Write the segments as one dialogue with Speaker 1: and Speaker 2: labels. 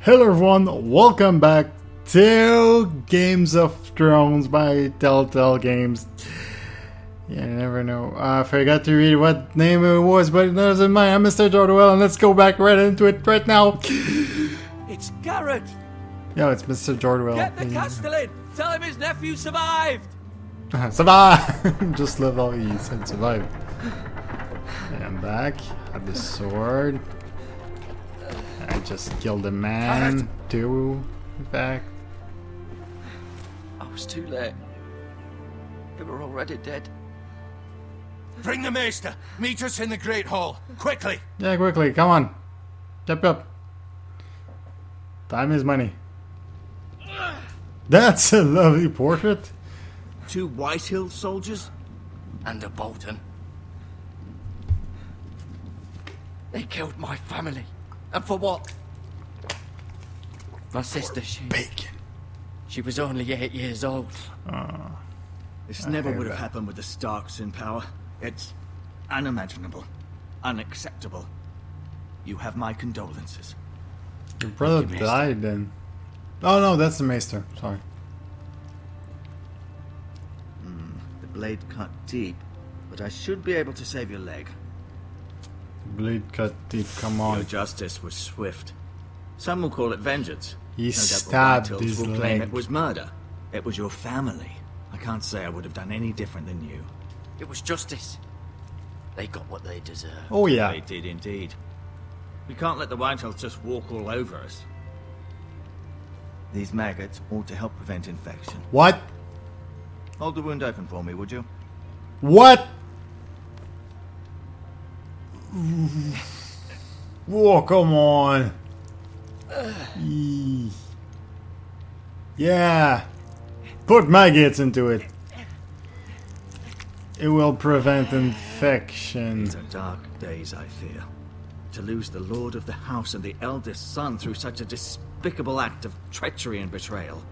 Speaker 1: Hello everyone, welcome back to Games of Thrones by Telltale Games. Yeah, I never know. I forgot to read what name it was, but it doesn't matter. I'm Mr.Jordwell, and let's go back right into it right now.
Speaker 2: It's Garrett!
Speaker 1: Yo, it's Mr.Jordwell.
Speaker 2: Get the Castellan! Tell him his nephew survived!
Speaker 1: Survive! Just love how he said survive. And I'm back. Have the sword. I just killed a man, too, in fact.
Speaker 2: I was too late. They were already dead.
Speaker 3: Bring the Maester! Meet us in the Great Hall! Quickly!
Speaker 1: Yeah, quickly, come on. Jump up. Time is money. That's a lovely portrait.
Speaker 4: 2 Whitehill soldiers?
Speaker 2: And a Bolton. They killed my family. And for what? My sister, she was only 8 years old.
Speaker 4: This never would have happened with the Starks in power. It's unimaginable. Unacceptable. You have my condolences.
Speaker 1: Your brother died then. Oh no, that's the Maester. Sorry.
Speaker 4: The blade cut deep, but I should be able to save your leg.
Speaker 1: Blade cut deep, come on.
Speaker 4: Your justice was swift. Some will call it vengeance.
Speaker 1: He
Speaker 4: No doubt the
Speaker 1: stabbed
Speaker 4: Whitehills
Speaker 1: his
Speaker 4: will claim
Speaker 1: leg.
Speaker 4: it was murder. It was your family. I can't say I would have done any different than you.
Speaker 2: It was justice. They got what they deserved.
Speaker 1: Oh yeah.
Speaker 4: They did indeed. We can't let the Whitehills just walk all over us. These maggots ought to help prevent infection.
Speaker 1: What?
Speaker 4: Hold the wound open for me, would you?
Speaker 1: What? Whoa, come on. Yeah. Put maggots into it. It will prevent infection.
Speaker 4: These are dark days, I fear. To lose the lord of the house and the eldest son through such a despicable act of treachery and betrayal.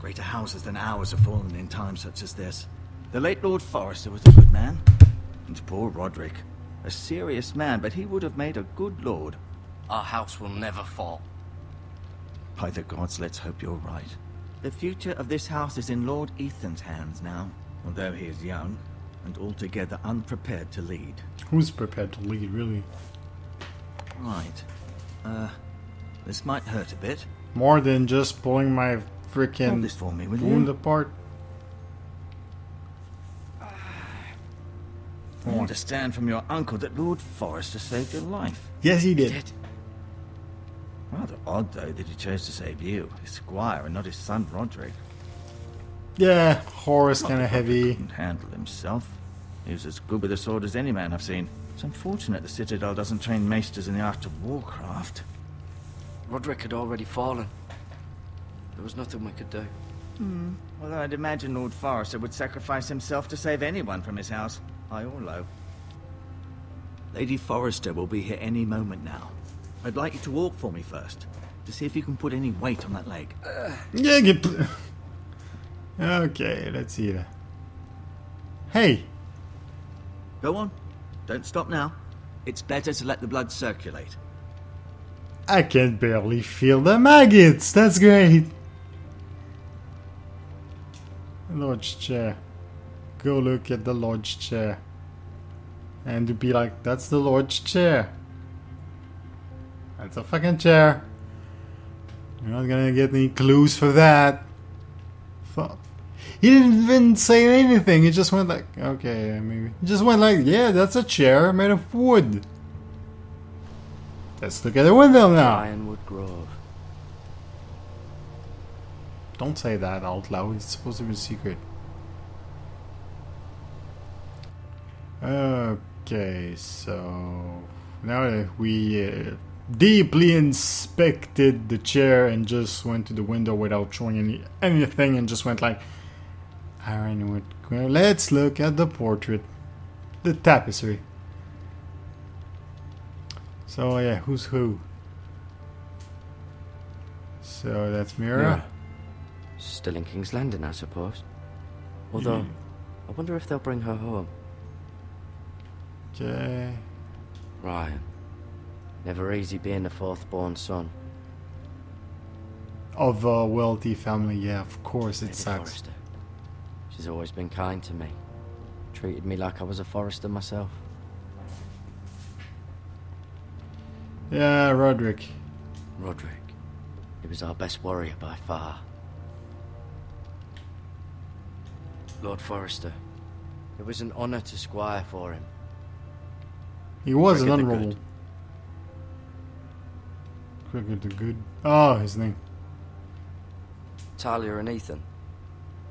Speaker 4: Greater houses than ours have fallen in times such as this. The late Lord Forrester was a good man. And poor Roderick. A serious man, but he would have made a good lord.
Speaker 2: Our house will never fall.
Speaker 4: By the gods, let's hope you're right. The future of this house is in Lord Ethan's hands now, although he is young and altogether unprepared to lead.
Speaker 1: Who's prepared to lead, really?
Speaker 4: Right. This might hurt a bit.
Speaker 1: More than just pulling my
Speaker 4: Hold
Speaker 1: freaking
Speaker 4: this for me, will
Speaker 1: wound
Speaker 4: you?
Speaker 1: apart.
Speaker 4: I understand from your uncle that Lord Forrester saved your life.
Speaker 1: Yes, he did.
Speaker 2: Dead.
Speaker 4: Rather odd, though, that he chose to save you, his squire, and not his son Roderick.
Speaker 1: Yeah, Horace
Speaker 4: Not
Speaker 1: kind of
Speaker 4: that Roderick
Speaker 1: heavy.
Speaker 4: couldn't handle himself. He was as good with a sword as any man I've seen. It's unfortunate the Citadel doesn't train maesters in the art of warcraft.
Speaker 2: Roderick had already fallen. There was nothing we could do.
Speaker 4: Although I'd imagine Lord Forrester would sacrifice himself to save anyone from his house, high or low. Lady Forrester will be here any moment now. I'd like you to walk for me first, to see if you can put any weight on that leg.
Speaker 1: Yeah, get. Okay, let's see that. Hey,
Speaker 4: Go on. Don't stop now. It's better to let the blood circulate.
Speaker 1: I can barely feel the maggots. That's great. Lodge chair. Go look at the lodge chair. And to be like, that's the lodge chair. That's a fucking chair. You're not gonna get any clues for that. Fuck. He didn't even say anything. He just went like, okay, maybe. He just went like, yeah, that's a chair made of wood. Let's look at the window now.
Speaker 2: Ironwood Grove.
Speaker 1: Don't say that out loud. It's supposed to be a secret. Okay, so now that we deeply inspected the chair and just went to the window without showing anything and just went like, Ironwood Grove. Let's look at the portrait, the tapestry. So yeah, who's who? So that's Mira.
Speaker 2: Mira. Still in King's Landing, I suppose. Although, I wonder if they'll bring her home.
Speaker 1: Okay.
Speaker 2: Ryan. Never easy being the fourth-born son.
Speaker 1: Of a wealthy family, yeah, of course it
Speaker 2: Lady
Speaker 1: sucks.
Speaker 2: Forrester. She's always been kind to me. Treated me like I was a Forrester myself.
Speaker 1: Yeah, Roderick.
Speaker 2: Roderick. He was our best warrior by far. Lord Forrester. It was an honour to squire for him.
Speaker 1: He was an
Speaker 2: Cricket the
Speaker 1: honorable.
Speaker 2: Good.
Speaker 1: Cricket the Good. Oh, his name.
Speaker 2: Talia and Ethan.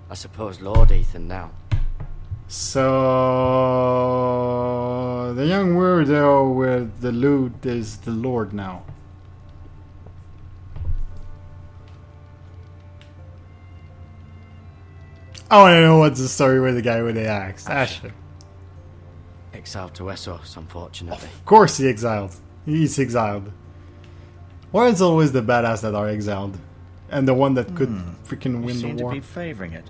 Speaker 2: I suppose Lord Ethan now.
Speaker 1: So the young weirdo with the loot is the Lord now. I want to know what's the story with the guy with the axe. Asher.
Speaker 2: Exiled to Essos, unfortunately.
Speaker 1: Of course he exiled. He's exiled. Why is it always the badass that are exiled? And the one that could freaking
Speaker 4: You
Speaker 1: win
Speaker 4: seem
Speaker 1: the war?
Speaker 4: to be favouring it.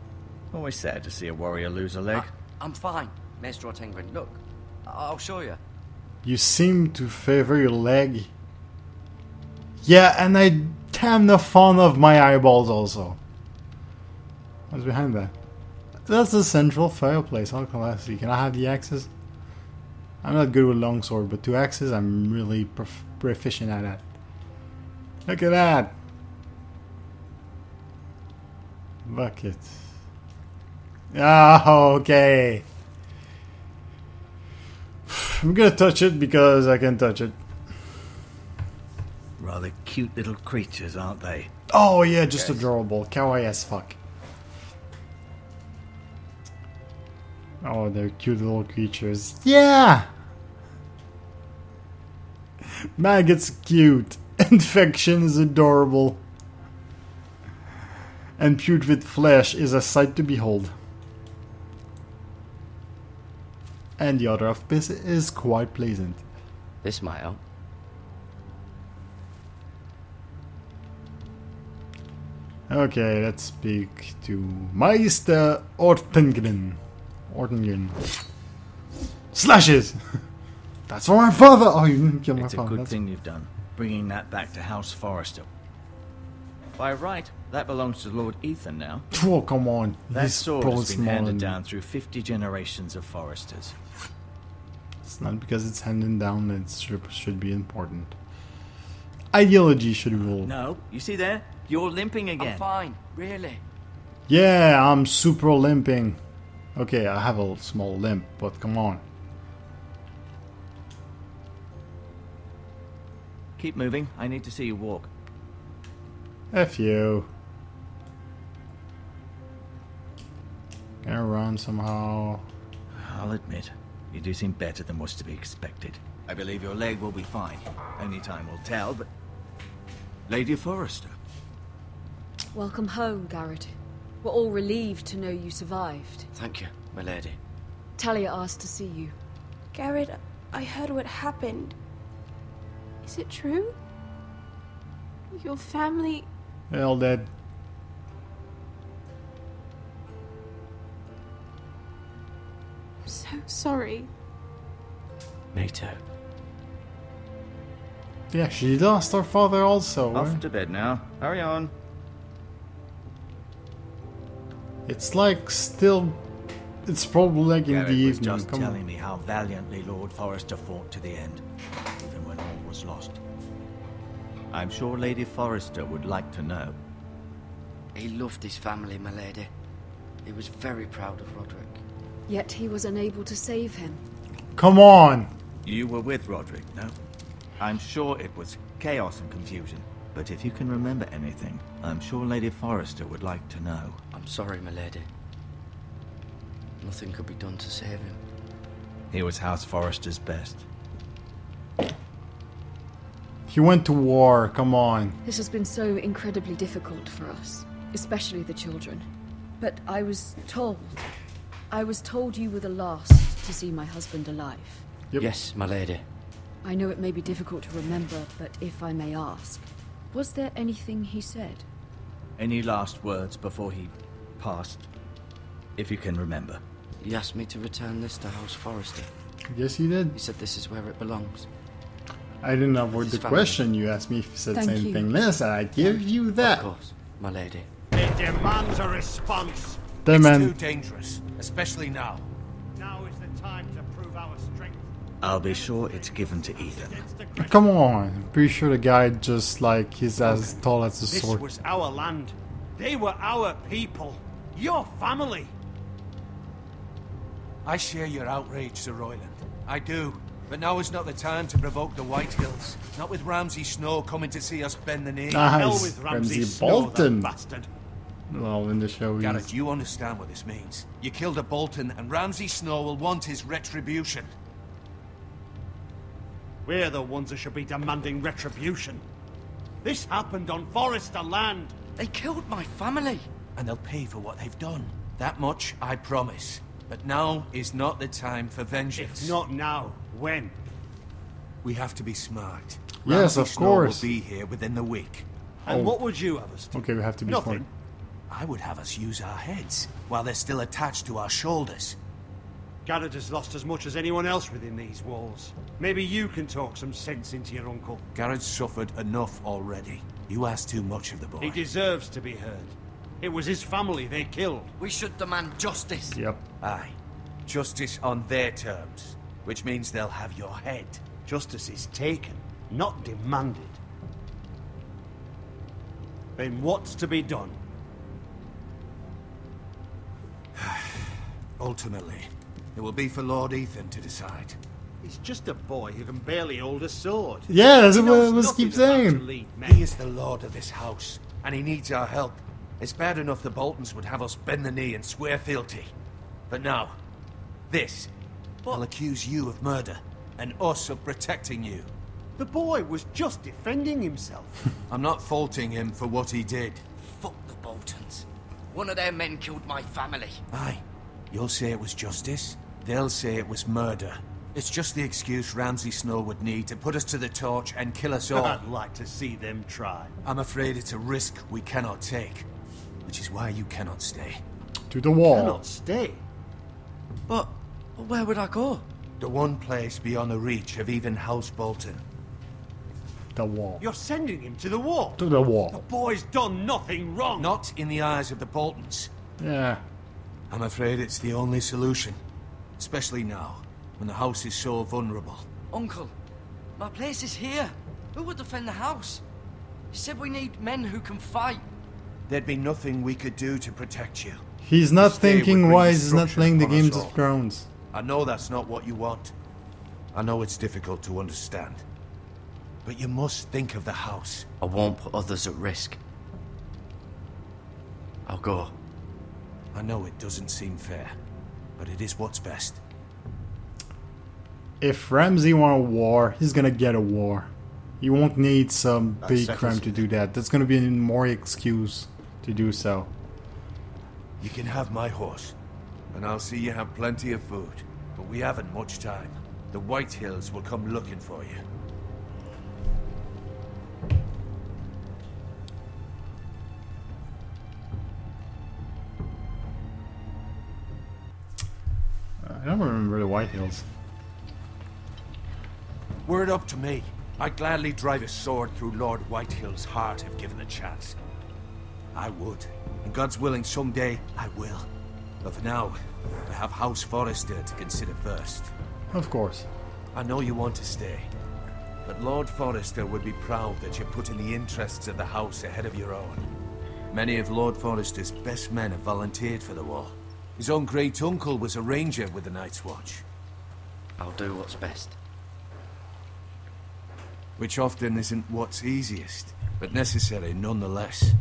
Speaker 4: Always sad to see a warrior lose a leg.
Speaker 2: I'm fine, Maester Ortengren. Look, I'll show you.
Speaker 1: You seem to favor your leg. Yeah, and I'm kinda fond of my eyeballs also. What's behind that? That's the central fireplace. How classy. Can I have the axes? I'm not good with longsword, but 2 axes, I'm really proficient at that. Look at that! Bucket. Oh, okay. I'm gonna touch it because I can touch it.
Speaker 4: Rather cute little creatures, aren't they?
Speaker 1: Oh yeah, just
Speaker 4: Yes.
Speaker 1: adorable. Kawaii as fuck. Oh, they're cute little creatures. Yeah! Maggot's cute. Infection is adorable. And putrid flesh is a sight to behold. And the odor of piss is quite pleasant.
Speaker 2: This might help.
Speaker 1: Okay, let's speak to Meister Ortengren. Slashes! That's for my father! Oh, you didn't kill my
Speaker 4: It's a
Speaker 1: father.
Speaker 4: good
Speaker 1: That's...
Speaker 4: thing you've done, bringing that back to House Forrester. By right, that belongs to Lord Ethan now.
Speaker 1: Oh, come on.
Speaker 4: That
Speaker 1: He's
Speaker 4: sword
Speaker 1: probably
Speaker 4: has been
Speaker 1: smaller
Speaker 4: handed
Speaker 1: than me.
Speaker 4: down through 50 generations of Forresters.
Speaker 1: It's not because it's handed down that it should be important. Ideology should rule.
Speaker 4: No, you see there? You're limping again.
Speaker 2: I'm fine, really.
Speaker 1: Yeah, I'm super limping. Okay, I have a small limp, but come on.
Speaker 4: Keep moving. I need to see you walk.
Speaker 1: F you. Can I run somehow?
Speaker 4: I'll admit, you do seem better than was to be expected. I believe your leg will be fine. Only time will tell, but... Lady Forrester.
Speaker 5: Welcome home, Garrett. We're all relieved to know you survived.
Speaker 2: Thank you, my lady.
Speaker 5: Talia asked to see you.
Speaker 6: Garrett, I heard what happened. Is it true? Your family...
Speaker 1: They're all dead.
Speaker 6: I'm so sorry.
Speaker 2: Me too.
Speaker 1: Yeah, she lost her father also.
Speaker 4: Off
Speaker 1: right?
Speaker 4: to bed now. Hurry on.
Speaker 1: It's like still... It's probably like in
Speaker 4: Garrett
Speaker 1: the
Speaker 4: was
Speaker 1: evening.
Speaker 4: just
Speaker 1: Come on.
Speaker 4: telling me how valiantly Lord Forrester fought to the end, even when all was lost. I'm sure Lady Forrester would like to know.
Speaker 2: He loved his family, my lady. He was very proud of Roderick.
Speaker 5: Yet he was unable to save him.
Speaker 1: Come on!
Speaker 4: You were with Roderick, no? I'm sure it was chaos and confusion. But if you can remember anything, I'm sure Lady Forrester would like to know.
Speaker 2: I'm sorry, my lady. Nothing could be done to save him.
Speaker 4: He was House Forrester's best.
Speaker 1: He went to war, come on.
Speaker 5: This has been so incredibly difficult for us, especially the children. But I was told you were the last to see my husband alive.
Speaker 1: Yep.
Speaker 2: Yes, my lady.
Speaker 5: I know it may be difficult to remember, but if I may ask, was there anything he said?
Speaker 4: Any last words before he passed? If you can remember.
Speaker 2: He asked me to return this to House Forrester.
Speaker 1: Yes, he did.
Speaker 2: He said this is where it belongs.
Speaker 1: I didn't avoid
Speaker 2: His
Speaker 1: the
Speaker 2: family.
Speaker 1: question. You asked me if you said
Speaker 5: Thank you.
Speaker 1: anything less, and I give you
Speaker 2: Of
Speaker 1: that.
Speaker 2: course, my lady.
Speaker 3: It demands a response.
Speaker 1: The
Speaker 3: It's
Speaker 1: man.
Speaker 3: too dangerous, especially now.
Speaker 7: Now is the time to prove our strength.
Speaker 4: I'll be sure it's given to Ethan.
Speaker 7: Against the great.
Speaker 1: Come on. I'm pretty sure the guy just like he's as tall as a
Speaker 7: This
Speaker 1: sword.
Speaker 7: was our land. They were our people. Your family.
Speaker 3: I share your outrage, Sir Royland. I do. But now is not the time to provoke the White Hills. Not with Ramsay Snow coming to see us bend the knee.
Speaker 7: Hell
Speaker 1: Nice.
Speaker 7: with
Speaker 1: Ramsay
Speaker 7: Ramsay Snow, that
Speaker 1: Bolton.
Speaker 7: bastard.
Speaker 1: Well, in the show,
Speaker 3: Garrett,
Speaker 1: he's...
Speaker 3: you understand what this means. You killed a Bolton, and Ramsay Snow will want his retribution.
Speaker 7: We're the ones that should be demanding retribution. This happened on Forester land.
Speaker 2: They killed my family.
Speaker 3: And they'll pay for what they've done. That much, I promise. But now is not the time for vengeance.
Speaker 7: If not now, when?
Speaker 3: We have to be smart.
Speaker 1: Yes,
Speaker 3: Ramsay
Speaker 1: of
Speaker 3: Snow
Speaker 1: course.
Speaker 3: will be here within the week.
Speaker 7: And
Speaker 1: Oh.
Speaker 7: what would you have us do?
Speaker 1: Okay, we have to be
Speaker 7: Nothing.
Speaker 1: smart.
Speaker 3: I would have us use our heads, while they're still attached to our shoulders.
Speaker 7: Garrett has lost as much as anyone else within these walls. Maybe you can talk some sense into your uncle.
Speaker 3: Garrett's suffered enough already. You ask too much of the boy.
Speaker 7: He deserves to be heard. It was his family they killed.
Speaker 2: We should demand justice.
Speaker 1: Yep.
Speaker 3: Aye. Justice on their terms, which means they'll have your head.
Speaker 7: Justice is taken, not demanded. Then what's to be done?
Speaker 3: Ultimately, it will be for Lord Ethan to decide.
Speaker 7: He's just a boy who can barely hold a sword.
Speaker 1: Yeah, that's
Speaker 7: He
Speaker 1: what I
Speaker 7: knows
Speaker 1: was
Speaker 7: nothing
Speaker 1: keep
Speaker 7: about to
Speaker 1: saying.
Speaker 7: lead men.
Speaker 3: He is the lord of this house, and he needs our help. It's bad enough the Boltons would have us bend the knee and swear fealty. But now, this. They'll accuse you of murder, and us of protecting you.
Speaker 7: The boy was just defending himself.
Speaker 3: I'm not faulting him for what he did.
Speaker 2: Fuck the Boltons. One of their men killed my family.
Speaker 3: Aye. You'll say it was justice. They'll say it was murder. It's just the excuse Ramsay Snow would need to put us to the torch and kill us all.
Speaker 7: I'd like to see them try.
Speaker 3: I'm afraid it's a risk we cannot take. Which is why you cannot stay.
Speaker 1: To the wall.
Speaker 7: Cannot stay.
Speaker 2: But where would I go?
Speaker 3: The one place beyond the reach of even House Bolton.
Speaker 1: The wall.
Speaker 7: You're sending him to the wall.
Speaker 1: To the
Speaker 7: The
Speaker 1: wall.
Speaker 7: boy's done nothing wrong.
Speaker 3: Not in the eyes of the Boltons.
Speaker 1: Yeah.
Speaker 3: I'm afraid it's the only solution. Especially now, when the house is so vulnerable.
Speaker 2: Uncle, my place is here. Who would defend the house? You said we need men who can fight.
Speaker 3: There'd be nothing we could do to protect you.
Speaker 1: He's not
Speaker 3: This day would
Speaker 1: thinking
Speaker 3: bring
Speaker 1: why he's not
Speaker 3: destruction
Speaker 1: playing the
Speaker 3: upon us
Speaker 1: Games
Speaker 3: all.
Speaker 1: of Thrones.
Speaker 3: I know that's not what you want. I know it's difficult to understand. But you must think of the house.
Speaker 2: I won't put others at risk. I'll go.
Speaker 3: I know it doesn't seem fair, but it is what's best.
Speaker 1: If Ramsay want a war, he's gonna get a war. He won't need some
Speaker 4: That
Speaker 1: big
Speaker 4: settles
Speaker 1: crime to
Speaker 4: it.
Speaker 1: do that. That's gonna be more excuse to do so.
Speaker 3: You can have my horse, and I'll see you have plenty of food. But we haven't much time. The White Hills will come looking for you.
Speaker 1: I don't remember the White Hills.
Speaker 3: Were it up to me, I'd gladly drive a sword through Lord Whitehill's heart if given the chance. I would. And God's willing, someday I will. But for now, I have House Forrester to consider first.
Speaker 1: Of course.
Speaker 3: I know you want to stay. But Lord Forrester would be proud that you're putting the interests of the house ahead of your own. Many of Lord Forrester's best men have volunteered for the war. His own great-uncle was a ranger with the Night's Watch.
Speaker 2: I'll do what's best.
Speaker 3: Which often isn't what's easiest, but necessary nonetheless.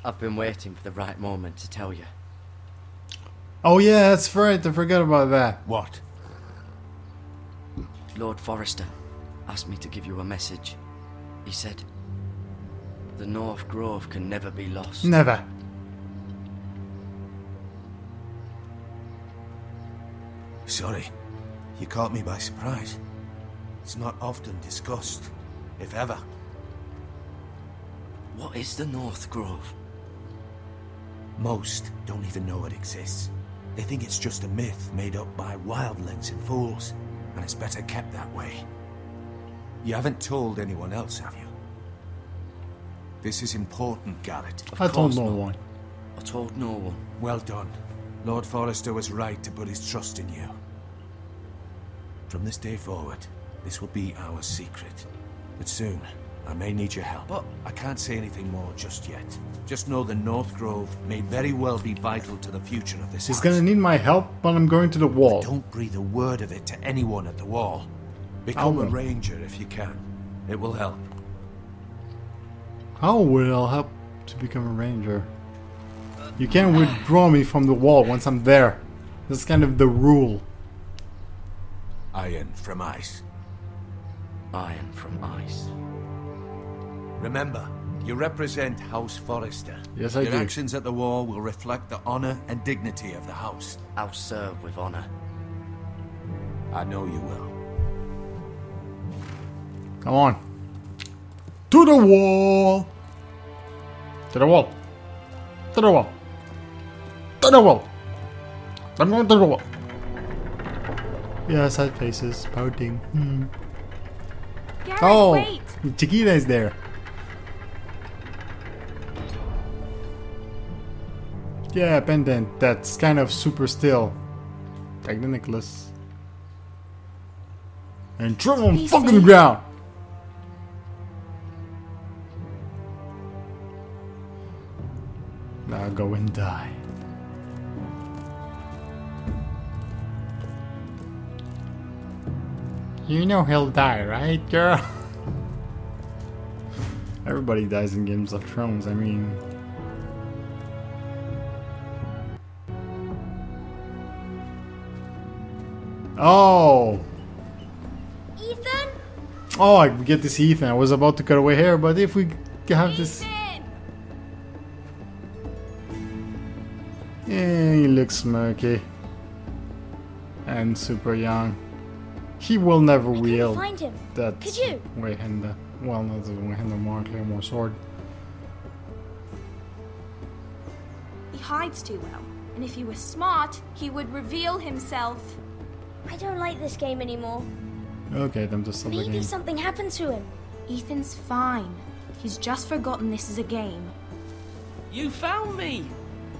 Speaker 2: I've been waiting for the right moment to tell you.
Speaker 1: Oh yeah, that's right. I forgot about that.
Speaker 3: What?
Speaker 2: Lord Forrester asked me to give you a message. He said, the North Grove can never be lost.
Speaker 1: Never.
Speaker 3: Sorry, you caught me by surprise. It's not often discussed, if ever.
Speaker 2: What is the North Grove?
Speaker 3: Most don't even know it exists. They think it's just a myth made up by wildlings and fools, and it's better kept that way. You haven't told anyone else, have you? This is important, Garrett.
Speaker 1: I told no one.
Speaker 2: I told no one.
Speaker 3: Well done. Lord Forrester was right to put his trust in you. From this day forward, this will be our secret. But soon, I may need your help. But I can't say anything more just yet. Just know the North Grove may very well be vital to the future of this
Speaker 1: He's
Speaker 3: house.
Speaker 1: gonna need my help when I'm going to the wall.
Speaker 3: Don't breathe a word of it to anyone at the wall. Become a
Speaker 1: will.
Speaker 3: ranger if you can. It will help.
Speaker 1: How will I help to become a ranger? You can't withdraw me from the wall once I'm there. That's kind of the rule.
Speaker 3: Iron from ice.
Speaker 2: Iron from ice.
Speaker 3: Remember, you represent House Forrester.
Speaker 1: Yes, I
Speaker 3: Your
Speaker 1: do.
Speaker 3: actions at the wall will reflect the honor and dignity of the house.
Speaker 2: I'll serve with honor.
Speaker 3: I know you will.
Speaker 1: Come on. To the wall. To the wall. To the wall. To the wall. I'm going to the wall. Yeah, sad faces, pouting.
Speaker 6: Garrett,
Speaker 1: Oh,
Speaker 6: wait!
Speaker 1: Chiquita is there. Yeah, pendant. That's kind of super still. Take the necklace. And throw him on
Speaker 6: Be
Speaker 1: fucking
Speaker 6: safe.
Speaker 1: ground. Now go and die. You know he'll die, right, girl? Everybody dies in Games of Thrones, I mean... Oh!
Speaker 8: Ethan?
Speaker 1: Oh, I get this Ethan. I was about to cut away here, but if we have this...
Speaker 6: Ethan!
Speaker 1: Yeah, he looks smirky. And super young. He will never
Speaker 8: Couldn't
Speaker 1: wield
Speaker 8: find him.
Speaker 1: that
Speaker 8: Could you?
Speaker 1: Wayhanda. Well, not the Wayhanda, more Claymore sword.
Speaker 6: He hides too well, and if he was smart, he would reveal himself.
Speaker 8: I don't like this game anymore.
Speaker 1: Okay, then just stop the
Speaker 8: Maybe
Speaker 1: game.
Speaker 8: something happened to him.
Speaker 6: Ethan's fine. He's just forgotten this is a game.
Speaker 9: You found me!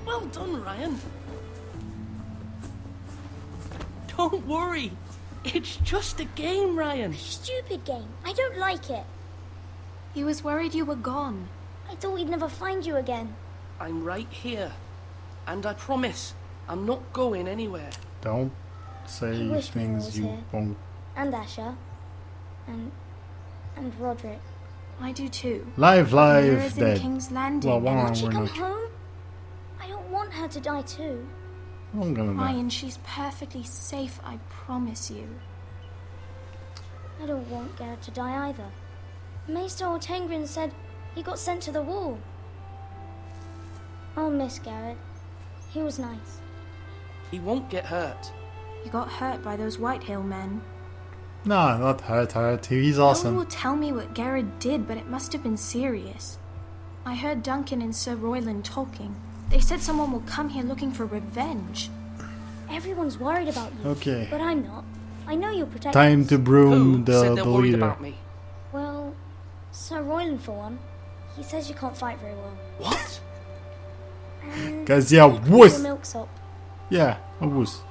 Speaker 9: Well done, Ryan. Don't worry. It's just a game, Ryan.
Speaker 8: Stupid game. I don't like it.
Speaker 6: He was worried you were gone.
Speaker 8: I thought we'd never find you again.
Speaker 9: I'm right here. And I promise, I'm not going anywhere.
Speaker 1: Don't say
Speaker 8: I wish Mira
Speaker 1: things
Speaker 8: was
Speaker 1: you
Speaker 8: here.
Speaker 1: won't.
Speaker 8: And Asher. And Roderick.
Speaker 6: I do too.
Speaker 1: Live,
Speaker 6: Mira's in
Speaker 1: dead.
Speaker 6: King's Landing.
Speaker 1: Well,
Speaker 6: and
Speaker 1: one
Speaker 8: Won't she
Speaker 1: we're
Speaker 8: come
Speaker 1: not.
Speaker 8: home? I don't want her to die too.
Speaker 1: I'm gonna die.
Speaker 6: Ryan, she's perfectly safe, I promise you.
Speaker 8: I don't want Garrett to die either. Maester Ortengrin said he got sent to the wall. I'll miss Garrett. He was nice.
Speaker 9: He won't get hurt.
Speaker 6: You got hurt by those Whitehill men.
Speaker 1: No, not hurt. He's
Speaker 6: No one
Speaker 1: awesome.
Speaker 6: will tell me what Garrett did, but it must have been serious. I heard Duncan and Sir Royland talking. They said someone will come here looking for revenge.
Speaker 8: Everyone's worried about you.
Speaker 1: Okay.
Speaker 8: But I'm not. I know you'll protect
Speaker 1: Time
Speaker 8: us.
Speaker 1: to broom
Speaker 9: Who said
Speaker 1: the
Speaker 9: they're worried
Speaker 1: leader.
Speaker 9: about me?
Speaker 8: Well, Sir Royland for one. He says you can't fight very well.
Speaker 9: What?
Speaker 8: And
Speaker 1: 'Cause you're
Speaker 8: he calls
Speaker 1: wuss.
Speaker 8: you milksop.
Speaker 1: Yeah, a wuss.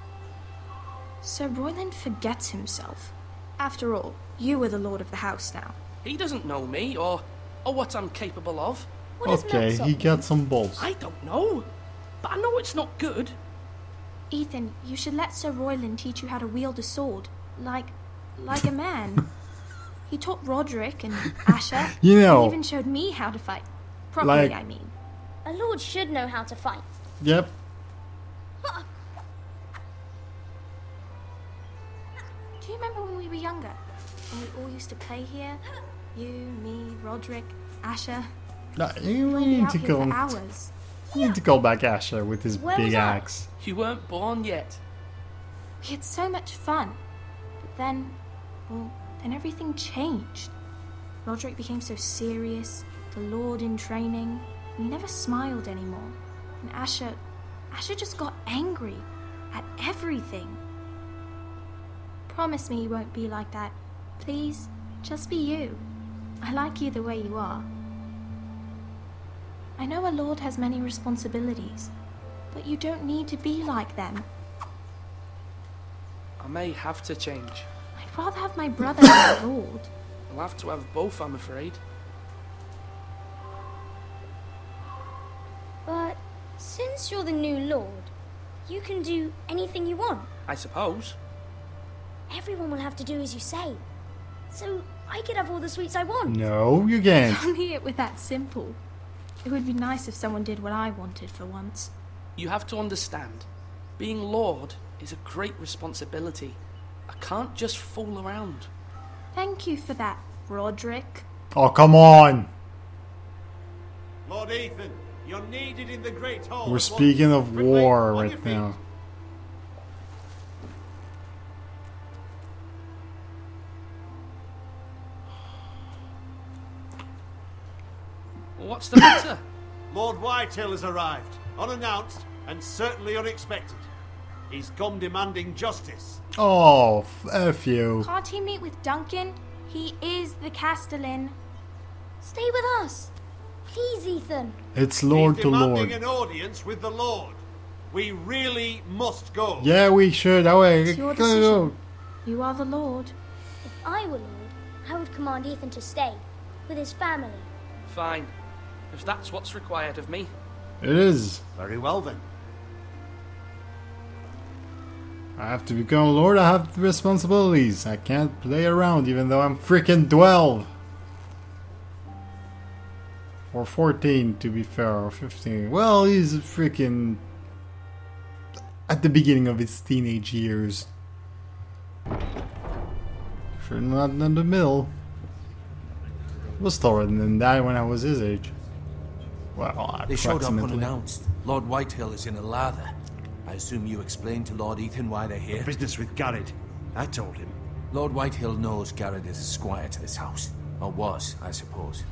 Speaker 6: Sir Royland forgets himself. After all, you are the lord of the house now.
Speaker 9: He doesn't know me or what I'm capable of.
Speaker 8: What does
Speaker 1: Okay,
Speaker 8: milksop
Speaker 1: he
Speaker 8: mean?
Speaker 1: got some balls.
Speaker 9: I don't know. But I know it's not good.
Speaker 6: Ethan, you should let Sir Royland teach you how to wield a sword. Like a man. He taught Roderick and Asher.
Speaker 1: You know.
Speaker 6: He even showed me how to fight. Properly,
Speaker 1: Like-
Speaker 6: I mean.
Speaker 8: A lord should know how to fight.
Speaker 1: Yep.
Speaker 6: Do you remember when we were younger? When we all used to play here? You, me, Roderick, Asher.
Speaker 1: No, you
Speaker 6: We'd be
Speaker 1: need
Speaker 6: out
Speaker 1: to
Speaker 6: here
Speaker 1: go.
Speaker 6: for hours.
Speaker 1: You need to call back Asher with his
Speaker 8: Where
Speaker 1: big
Speaker 8: was I?
Speaker 1: axe.
Speaker 9: You weren't born yet.
Speaker 6: We had so much fun. But then, well, then everything changed. Roderick became so serious, the Lord in training, and he never smiled anymore. And Asher just got angry. at everything. Promise me you won't be like that. Please, just be you. I like you the way you are. I know a lord has many responsibilities, but you don't need to be like them.
Speaker 9: I may have to change.
Speaker 6: I'd rather have my brother than a lord.
Speaker 9: I'll have to have both, I'm afraid.
Speaker 8: But since you're the new lord, you can do anything you want.
Speaker 9: I suppose.
Speaker 8: Everyone will have to do as you say. So I could have all the sweets I want.
Speaker 1: No, you can't.
Speaker 6: Only it were that simple. It would be nice if someone did what I wanted for once.
Speaker 9: You have to understand, being Lord is a great responsibility. I can't just fool around.
Speaker 6: Thank you for that, Roderick.
Speaker 1: Oh, come on.
Speaker 7: Lord Ethan, you're needed in the Great Hall.
Speaker 1: We're speaking of
Speaker 7: Quickly,
Speaker 1: war
Speaker 7: on
Speaker 1: right
Speaker 7: your feet.
Speaker 1: now.
Speaker 9: What's the matter?
Speaker 7: Lord Whitehill has arrived, unannounced and certainly unexpected. He's come demanding justice.
Speaker 1: Oh, F you.
Speaker 6: Can't he meet with Duncan? He is the Castellan.
Speaker 8: Stay with us. Please, Ethan.
Speaker 1: It's Lord
Speaker 7: He's
Speaker 1: to
Speaker 7: demanding
Speaker 1: Lord.
Speaker 7: an audience with the Lord. We really must go.
Speaker 1: Yeah, we should. Oh, wait.
Speaker 6: It's your
Speaker 1: Go.
Speaker 6: decision. You are the Lord.
Speaker 8: If I were lord, I would command Ethan to stay with his family.
Speaker 9: Fine. If that's what's required of me.
Speaker 1: It is.
Speaker 7: Very well then.
Speaker 1: I have to become Lord. I have responsibilities. I can't play around even though I'm freaking 12. Or 14 to be fair, or 15. Well, he's freaking at the beginning of his teenage years. Sure, not in the middle. I was taller than that when I was his age. Well,
Speaker 3: They showed up
Speaker 1: approximately.
Speaker 3: unannounced. Lord Whitehill is in a lather. I assume you explained to Lord Ethan why they're here?
Speaker 7: Business with Garrett. I told him.
Speaker 3: Lord Whitehill knows Garrett is a squire to this house. Or was, I suppose.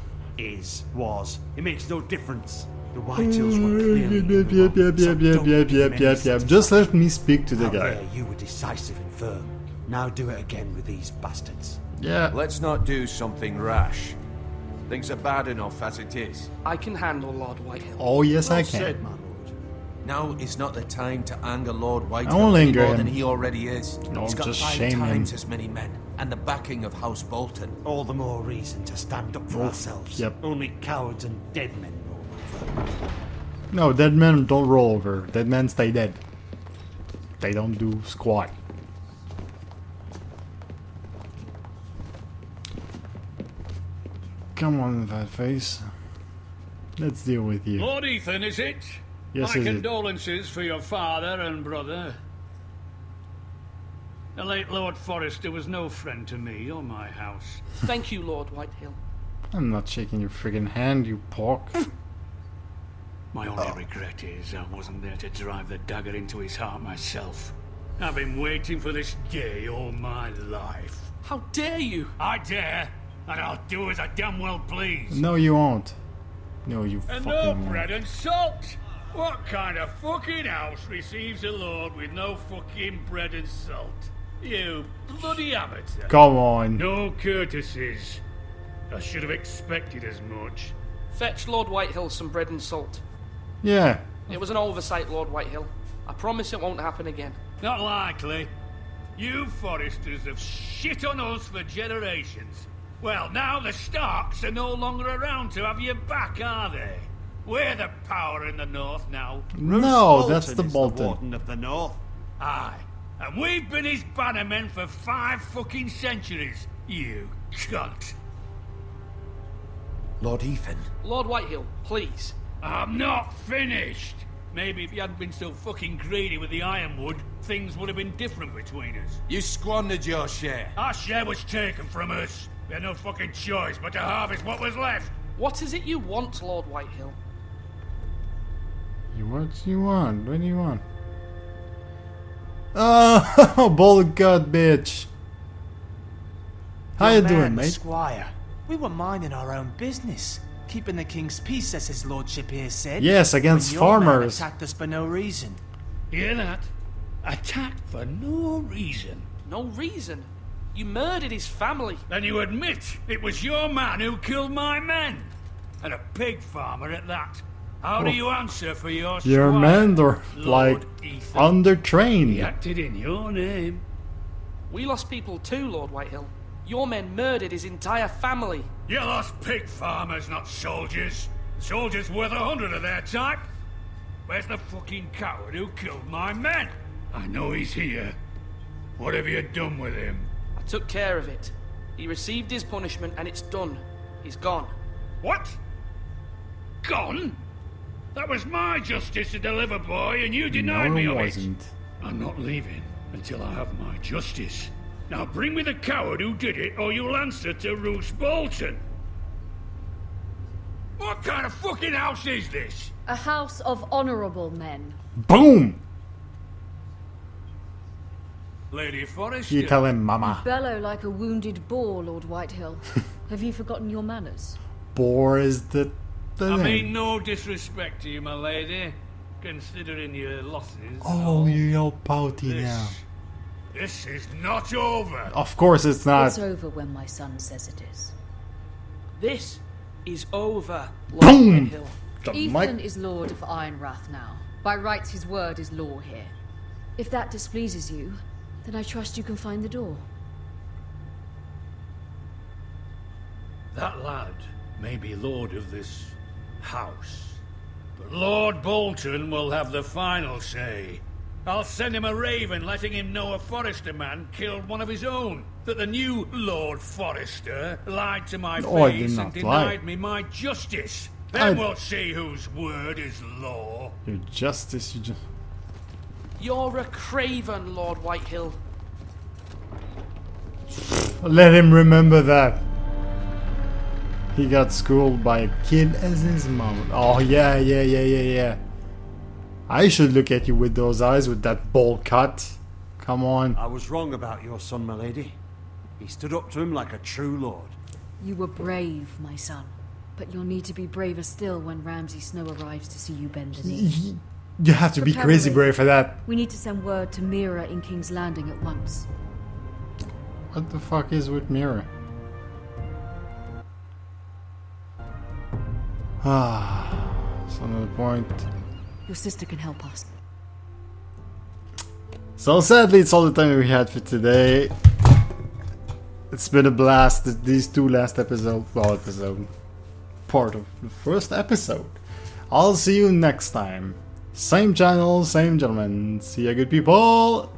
Speaker 7: Was. It makes no difference. The Whitehills were clearly in the wrong, so don't give him any sense of
Speaker 1: Just
Speaker 7: such.
Speaker 1: let me speak to the
Speaker 7: Out
Speaker 1: guy.
Speaker 7: there, you were decisive and firm. Now do it again with these bastards.
Speaker 1: Yeah.
Speaker 3: Let's not do something rash. Things are bad enough as it is.
Speaker 9: I can handle Lord Whitehill.
Speaker 1: Oh, yes, I
Speaker 7: Well
Speaker 1: can.
Speaker 7: said, my lord.
Speaker 3: Now is not the time to anger Lord
Speaker 1: I
Speaker 3: Whitehill
Speaker 1: won't
Speaker 3: any
Speaker 1: anger
Speaker 3: more
Speaker 1: him.
Speaker 3: than he already is.
Speaker 1: No,
Speaker 3: He's got
Speaker 1: just
Speaker 3: 5
Speaker 1: shame him.
Speaker 3: times as many men, and the backing of House Bolton.
Speaker 7: All the more reason to stand up for
Speaker 1: Oh,
Speaker 7: ourselves.
Speaker 1: yep.
Speaker 7: Only cowards and dead men roll over.
Speaker 1: No, dead men don't roll over. Dead men stay dead. They don't do squat. Come on, fat face. Let's deal with you.
Speaker 10: Lord Ethan, is it?
Speaker 1: Yes,
Speaker 10: My
Speaker 1: is it?
Speaker 10: condolences for your father and brother. The late Lord Forrester was no friend to me or my house.
Speaker 9: Thank you, Lord Whitehill.
Speaker 1: I'm not shaking your friggin' hand, you pork.
Speaker 10: My only regret is I wasn't there to drive the dagger into his heart myself. I've been waiting for this day all my life.
Speaker 9: How dare you?
Speaker 10: I dare, and I'll do as I damn well please.
Speaker 1: No, you won't. No, you
Speaker 10: And
Speaker 1: fucking
Speaker 10: no
Speaker 1: won't.
Speaker 10: bread and salt! What kind of fucking house receives a lord with no fucking bread and salt? You bloody amateur.
Speaker 1: Come on.
Speaker 10: No courtesies. I should have expected as much.
Speaker 9: Fetch Lord Whitehill some bread and salt.
Speaker 1: Yeah.
Speaker 9: It was an oversight, Lord Whitehill. I promise it won't happen again.
Speaker 10: Not likely. You Foresters have shit on us for generations. Well, now the Starks are no longer around to have you back, are they? We're the power in the north now.
Speaker 1: No, that's
Speaker 7: Bolton
Speaker 1: the
Speaker 7: is
Speaker 1: Bolton.
Speaker 7: The warden of the north.
Speaker 10: Aye. And we've been his bannermen for 5 fucking centuries. You cunt.
Speaker 3: Lord Ethan.
Speaker 9: Lord Whitehill, please.
Speaker 10: I'm not finished. Maybe if you hadn't been so fucking greedy with the ironwood, things would have been different between us.
Speaker 3: You squandered your share.
Speaker 10: Our share was taken from us. We had no fucking choice but to harvest what was left.
Speaker 9: What is it you want, Lord Whitehill?
Speaker 1: What do you want? What do you want? Oh, bull gut, bitch. How you doing, mate?
Speaker 11: Squire, we were minding our own business, keeping the king's peace, as his lordship here said.
Speaker 1: Yes, against
Speaker 11: when your man
Speaker 1: farmers.
Speaker 11: attacked us for no reason.
Speaker 10: Hear that? Attacked for no reason.
Speaker 9: No reason. You murdered his family.
Speaker 10: Then you admit it was your man who killed my men. And a pig farmer at that. How do you answer for your
Speaker 1: Your
Speaker 10: squire,
Speaker 1: men are like
Speaker 10: Lord Ethan?
Speaker 1: undertrained.
Speaker 10: He acted in your name.
Speaker 9: We lost people too, Lord Whitehill. Your men murdered his entire family.
Speaker 10: You lost pig farmers, not soldiers. Soldiers worth 100 of their type. Where's the fucking coward who killed my men? I know he's here. What have you done with him?
Speaker 9: I took care of it. He received his punishment and it's done. He's gone.
Speaker 10: What? Gone? That was my justice to deliver, boy, and you denied
Speaker 1: No,
Speaker 10: me
Speaker 1: it
Speaker 10: of
Speaker 1: wasn't.
Speaker 10: it. I'm not leaving until I have my justice. Now bring me the coward who did it, or you'll answer to Roose Bolton. What kind of fucking house is this?
Speaker 5: A house of honorable men.
Speaker 1: Boom!
Speaker 10: Lady Forrester.
Speaker 1: You tell him, Mama.
Speaker 5: Bellow like a wounded boar, Lord Whitehill. Have you forgotten your manners?
Speaker 1: Boar is the
Speaker 10: I
Speaker 1: thing.
Speaker 10: mean no disrespect to you, my lady, considering your losses.
Speaker 1: Oh, you're all pouty now.
Speaker 10: This is not over.
Speaker 1: Of course it's not.
Speaker 5: It's over when my son says it is.
Speaker 9: This is over, Lord
Speaker 1: Boom!
Speaker 9: Whitehill.
Speaker 1: The
Speaker 5: Ethan
Speaker 1: mic-
Speaker 5: is Lord of Ironrath now. By rights, his word is law here. If that displeases you, then I trust you can find the door.
Speaker 10: That lad may be lord of this house, but Lord Bolton will have the final say. I'll send him a raven letting him know a Forrester man killed one of his own. That the new Lord Forrester lied to my
Speaker 1: Oh, I did
Speaker 10: face
Speaker 1: not
Speaker 10: and denied me my justice. Then we'll see whose word is law.
Speaker 1: Your justice, you just...
Speaker 9: You're a craven, Lord Whitehill.
Speaker 1: Let him remember that. He got schooled by a kid as his mom. Oh, yeah. I should look at you with those eyes with that bowl cut. Come on.
Speaker 7: I was wrong about your son, my lady. He stood up to him like a true lord.
Speaker 5: You were brave, my son. But you'll need to be braver still when Ramsay Snow arrives to see you bend the knee.
Speaker 1: You have to be
Speaker 5: Prepare
Speaker 1: crazy
Speaker 5: a
Speaker 1: brave for that.
Speaker 5: We need to send word to Mira in King's Landing at once.
Speaker 1: What the fuck is with Mira? So no point.
Speaker 5: Your sister can help us.
Speaker 1: So sadly, it's all the time we had for today. It's been a blast. These two last episodes, part of the first episode. I'll see you next time. Same channel, same gentleman. See ya, good people.